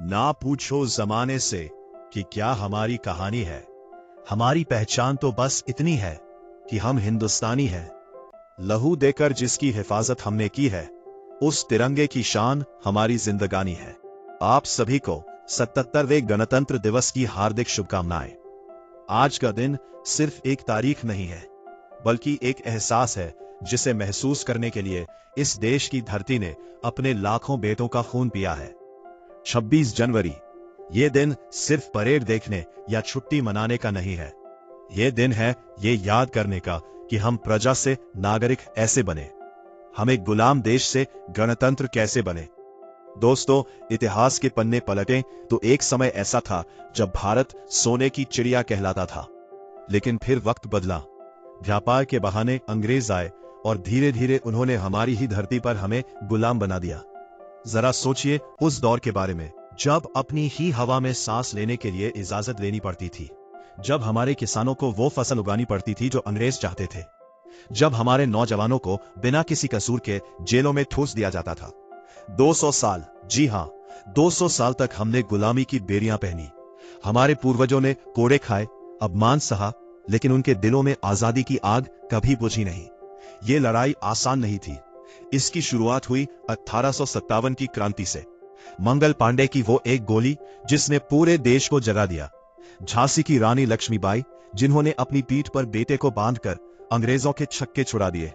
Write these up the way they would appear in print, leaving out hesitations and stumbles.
ना पूछो जमाने से कि क्या हमारी कहानी है। हमारी पहचान तो बस इतनी है कि हम हिंदुस्तानी हैं। लहू देकर जिसकी हिफाजत हमने की है, उस तिरंगे की शान हमारी जिंदगानी है। आप सभी को 77वें गणतंत्र दिवस की हार्दिक शुभकामनाएं। आज का दिन सिर्फ एक तारीख नहीं है, बल्कि एक एहसास है जिसे महसूस करने के लिए इस देश की धरती ने अपने लाखों बेटों का खून पिया है। 26 जनवरी, ये दिन सिर्फ परेड देखने या छुट्टी मनाने का नहीं है। ये दिन है ये याद करने का कि हम प्रजा से नागरिक ऐसे बने, हम एक गुलाम देश से गणतंत्र कैसे बने। दोस्तों, इतिहास के पन्ने पलटें तो एक समय ऐसा था जब भारत सोने की चिड़िया कहलाता था। लेकिन फिर वक्त बदला, व्यापार के बहाने अंग्रेज आए और धीरे धीरे उन्होंने हमारी ही धरती पर हमें गुलाम बना दिया। जरा सोचिए उस दौर के बारे में, जब अपनी ही हवा में सांस लेने के लिए इजाजत लेनी पड़ती थी, जब हमारे किसानों को वो फसल उगानी पड़ती थी जो अंग्रेज चाहते थे, जब हमारे नौजवानों को बिना किसी कसूर के जेलों में ठूस दिया जाता था। 200 साल, जी हां, 200 साल तक हमने गुलामी की बेड़ियां पहनी। हमारे पूर्वजों ने कोड़े खाए, अपमान सहा, लेकिन उनके दिलों में आजादी की आग कभी बुझी नहीं। ये लड़ाई आसान नहीं थी। इसकी शुरुआत हुई 1857 की क्रांति से। मंगल पांडे की वो एक गोली जिसने पूरे देश को जगा दिया। झांसी की रानी लक्ष्मीबाई, जिन्होंने अपनी पीठ पर बेटे को बांधकर अंग्रेजों के छक्के छुड़ा दिए।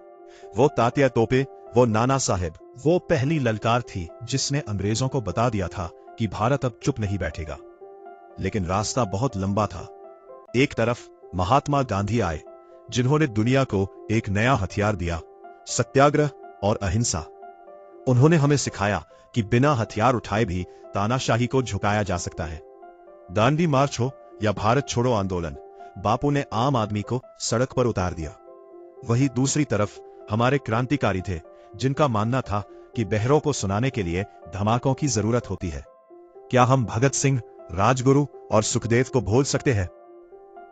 वो तात्या तोपे, वो नाना साहेब, वो पहली ललकार थी जिसने अंग्रेजों को बता दिया था कि भारत अब चुप नहीं बैठेगा। लेकिन रास्ता बहुत लंबा था। एक तरफ महात्मा गांधी आए, जिन्होंने दुनिया को एक नया हथियार दिया, सत्याग्रह और अहिंसा। उन्होंने हमें सिखाया कि बिना हथियार उठाए भी तानाशाही को झुकाया जा सकता है। दांडी मार्च हो या भारत छोड़ो आंदोलन, बापू ने आम आदमी को सड़क पर उतार दिया। वहीं दूसरी तरफ हमारे क्रांतिकारी थे, जिनका मानना था कि बहरों को सुनाने के लिए धमाकों की जरूरत होती है। क्या हम भगत सिंह, राजगुरु और सुखदेव को भूल सकते हैं?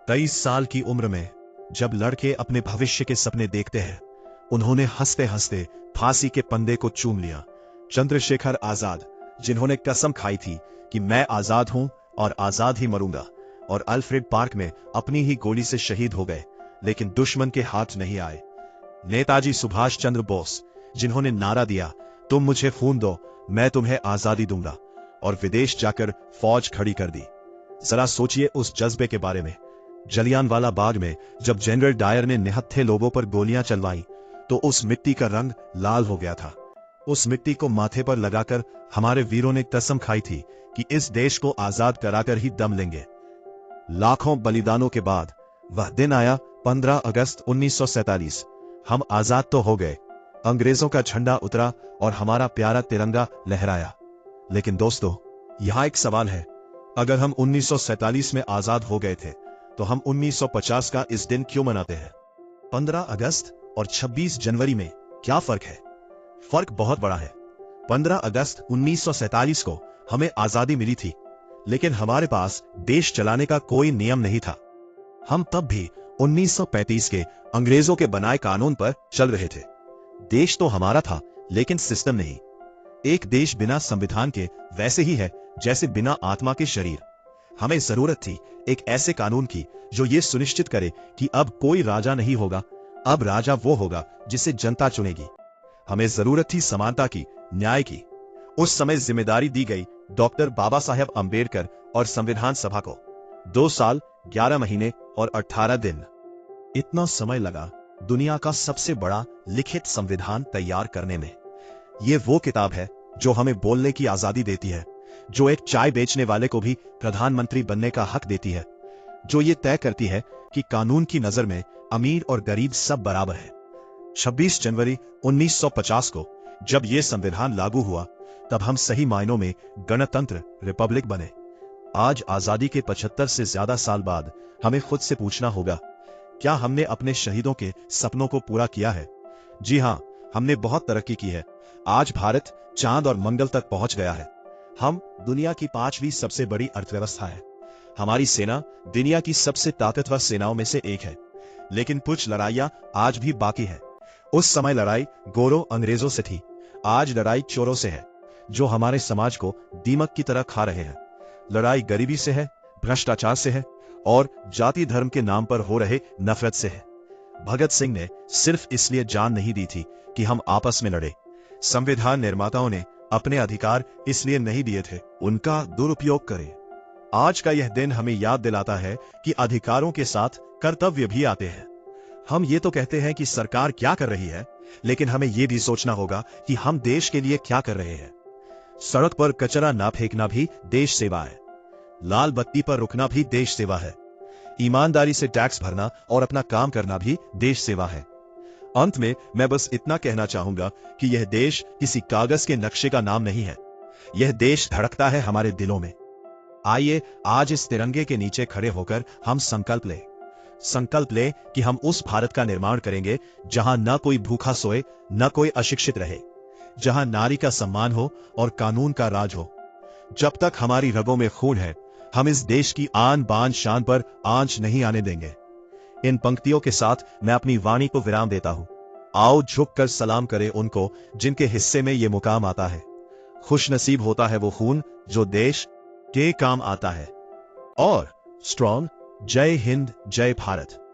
23 साल की उम्र में जब लड़के अपने भविष्य के सपने देखते हैं, उन्होंने हंसते हंसते फांसी के पंदे को चूम लिया। चंद्रशेखर आजाद, जिन्होंने कसम खाई थी कि मैं आजाद हूं और आजाद ही मरूंगा, और अल्फ्रेड पार्क में अपनी ही गोली से शहीद हो गए, लेकिन दुश्मन के हाथ नहीं आए। नेताजी सुभाष चंद्र बोस, जिन्होंने नारा दिया, तुम मुझे खून दो, मैं तुम्हें आजादी दूंगा, और विदेश जाकर फौज खड़ी कर दी। जरा सोचिए उस जज्बे के बारे में। जलियांवाला बाग में जब जनरल डायर ने निहत्थे लोगों पर गोलियां चलवाई, तो उस मिट्टी का रंग लाल हो गया था। उस मिट्टी को माथे पर लगाकर हमारे वीरों ने कसम खाई थी कि इस देश को आजाद कराकर ही दम लेंगे। लाखों बलिदानों के बाद वह दिन आया, 15 अगस्त 1947। हम आजाद तो हो गए, अंग्रेजों का झंडा उतरा और हमारा प्यारा तिरंगा लहराया। लेकिन दोस्तों, यहां एक सवाल है, अगर हम 1947 में आजाद हो गए थे, तो हम 1950 का इस दिन क्यों मनाते हैं? 15 अगस्त और 26 जनवरी में क्या फर्क है? फर्क बहुत बड़ा है। 15 अगस्त 1947 को हमें आजादी मिली थी, लेकिन हमारे पास देश चलाने का कोई नियम नहीं था। हम तब भी 1935 के अंग्रेजों के बनाए कानून पर चल रहे थे। देश तो हमारा था, लेकिन सिस्टम नहीं। एक देश बिना संविधान के वैसे ही है जैसे बिना आत्मा के शरीर। हमें जरूरत थी एक ऐसे कानून की जो ये सुनिश्चित करे कि अब कोई राजा नहीं होगा, अब राजा वो होगा जिसे जनता चुनेगी। हमें जरूरत थी समानता की, न्याय की। उस समय जिम्मेदारी दी गई डॉक्टर बाबा साहेब अंबेडकर और संविधान सभा को। 2 साल, 11 महीने और 18 दिन। इतना समय लगा दुनिया का सबसे बड़ा लिखित संविधान तैयार करने में। यह वो किताब है जो हमें बोलने की आजादी देती है, जो एक चाय बेचने वाले को भी प्रधानमंत्री बनने का हक देती है, जो ये तय करती है कि कानून की नजर में अमीर और गरीब सब बराबर है। 26 जनवरी 1950 को जब यह संविधान लागू हुआ, तब हम सही मायनों में गणतंत्र, रिपब्लिक बने। आज आजादी के 75 से ज्यादा साल बाद हमें खुद से पूछना होगा, क्या हमने अपने शहीदों के सपनों को पूरा किया है? जी हां, हमने बहुत तरक्की की है। आज भारत चांद और मंगल तक पहुंच गया है। हम दुनिया की 5वीं सबसे बड़ी अर्थव्यवस्था है। हमारी सेना दुनिया की सबसे ताकतवर सेनाओं में से एक है। लेकिन कुछ लड़ाइयां आज भी बाकी है। उस समय लड़ाई गोरों अंग्रेजों से थी, आज लड़ाई चोरों से है। जो हमारे समाज को दीमक की तरह खा रहे हैं। लड़ाई गरीबी से है, भ्रष्टाचार से है और जाति धर्म के नाम पर हो रहे नफरत से है। भगत सिंह ने सिर्फ इसलिए जान नहीं दी थी कि हम आपस में लड़े। संविधान निर्माताओं ने अपने अधिकार इसलिए नहीं दिए थे उनका दुरुपयोग करें। आज का यह दिन हमें याद दिलाता है कि अधिकारों के साथ कर्तव्य भी आते हैं। हम ये तो कहते हैं कि सरकार क्या कर रही है, लेकिन हमें यह भी सोचना होगा कि हम देश के लिए क्या कर रहे हैं। सड़क पर कचरा ना फेंकना भी देश सेवा है। लाल बत्ती पर रुकना भी देश सेवा है। ईमानदारी से टैक्स भरना और अपना काम करना भी देश सेवा है। अंत में मैं बस इतना कहना चाहूंगा कि यह देश किसी कागज के नक्शे का नाम नहीं है। यह देश धड़कता है हमारे दिलों में। आइए आज इस तिरंगे के नीचे खड़े होकर हम संकल्प लें कि हम उस भारत का निर्माण करेंगे जहां न कोई भूखा सोए, न कोई अशिक्षित रहे, जहां नारी का सम्मान हो और कानून का राज हो। जब तक हमारी रगों में खून है, हम इस देश की आन बान शान पर आंच नहीं आने देंगे। इन पंक्तियों के साथ मैं अपनी वाणी को विराम देता हूं। आओ झुककर सलाम करें उनको जिनके हिस्से में यह मुकाम आता है। खुश नसीब होता है वो खून जो देश के काम आता है। और स्ट्रॉन्ग जय हिंद, जय भारत।